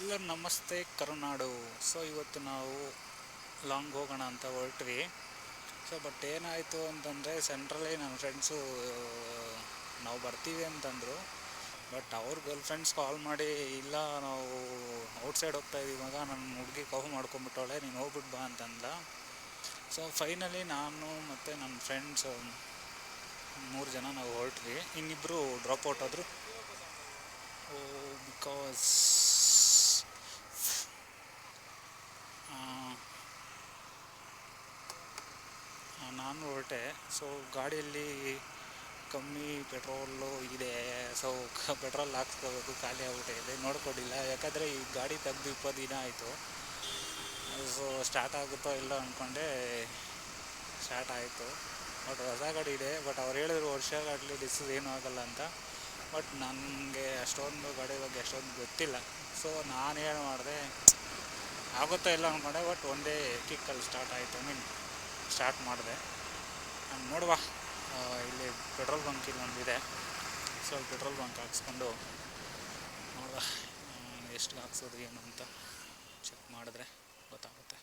ಎಲ್ಲರೂ ನಮಸ್ತೆ ಕರುನಾಡು. ಸೊ ಇವತ್ತು ನಾವು ಲಾಂಗ್ ಹೋಗೋಣ ಅಂತ ಹೊರಟ್ವಿ. ಸೊ ಬಟ್ ಏನಾಯಿತು ಅಂತಂದರೆ ಸೆಂಟ್ರಲ್ಲಿ ನನ್ನ ಫ್ರೆಂಡ್ಸು ನಾವು ಬರ್ತೀವಿ ಅಂತಂದರು. ಬಟ್ ಅವ್ರ ಗರ್ಲ್ ಫ್ರೆಂಡ್ಸ್ ಕಾಲ್ ಮಾಡಿ, ಇಲ್ಲ ನಾವು ಔಟ್ಸೈಡ್ ಹೋಗ್ತಾಯಿದ್ದೀವಿ ಮಗ, ನನ್ನ ಹುಡುಗಿ ಕಾಫ್ ಮಾಡ್ಕೊಂಬಿಟ್ಟವಳೆ, ನೀನು ಹೋಗ್ಬಿಟ್ಟು ಬಾ ಅಂತಂದ. ಸೊ ಫೈನಲಿ ನಾನು ಮತ್ತು ನನ್ನ ಫ್ರೆಂಡ್ಸ್ 3 ಜನ ನಾವು ಹೊರಟ್ವಿ. ಇನ್ನಿಬ್ಬರು ಡ್ರಾಪ್ ಔಟ್ ಆದರು. ಬಿಕಾಸ್ ನಾನು ಹೊರಟೆ. ಸೊ ಗಾಡಿಯಲ್ಲಿ ಕಮ್ಮಿ ಪೆಟ್ರೋಲು ಇದೆ. ಸೊ ಪೆಟ್ರೋಲ್ ಹಾಕ್ಸ್ಕೋಬೇಕು, ಖಾಲಿ ಆಗ್ಬಿಟ್ಟಿದೆ, ನೋಡ್ಕೊಂಡಿಲ್ಲ. ಯಾಕಂದರೆ ಈ ಗಾಡಿ ತೆಗೆದು 20 ದಿನ ಆಯಿತು. ಸೊ ಸ್ಟಾರ್ಟ್ ಆಗುತ್ತೋ ಇಲ್ಲ ಅಂದ್ಕೊಂಡೆ, ಸ್ಟಾರ್ಟ್ ಆಯಿತು. ಬಟ್ ಹೊಸ ಗಾಡಿ ಇದೆ. ಬಟ್ ಅವ್ರು ಹೇಳಿದ್ರು ವರ್ಷಗಟ್ಟಲೆ ಡಿಸ್ಸ್ ಏನೂ ಆಗೋಲ್ಲ ಅಂತ. ಬಟ್ ನನಗೆ ಅಷ್ಟೊಂದು ಗಾಡಿ ಬಗ್ಗೆ ಅಷ್ಟೊಂದು ಗೊತ್ತಿಲ್ಲ. ಸೊ ನಾನೇನು ಮಾಡಿದೆ, ಆಗುತ್ತೋ ಇಲ್ಲ ಅಂದ್ಕೊಂಡೆ. ಬಟ್ ಒಂದೇ ಕಿಕ್ಕಲ್ಲಿ ಸ್ಟಾರ್ಟ್ ಆಯಿತು. ಸ್ಟಾರ್ಟ್ ಮಾಡಿದೆ. ನೋಡುವ, ಇಲ್ಲಿ ಪೆಟ್ರೋಲ್ ಬಂಕ್ ಇಲ್ಲೊಂದಿದೆ. ಸೊ ಪೆಟ್ರೋಲ್ ಬಂಕ್ ಹಾಕ್ಸ್ಕೊಂಡು ನೋಡುವ ಎಷ್ಟು ಹಾಕ್ಸೋದು ಏನು ಅಂತ ಚೆಕ್ ಮಾಡಿದ್ರೆ ಗೊತ್ತಾಗುತ್ತೆ.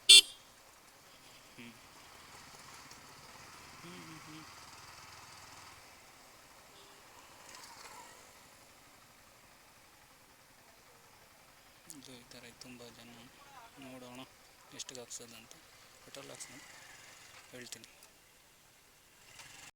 ಇದು ಈ ಥರ ತುಂಬ ಜನ. ನೋಡೋಣ ಎಷ್ಟಿಗೆ ಹಾಕ್ಸೋದಂತ. ಪೆಟ್ರೋಲ್ ಹಾಕ್ಸ್ಕೊಂಡು ಹೇಳ್ತೀನಿ.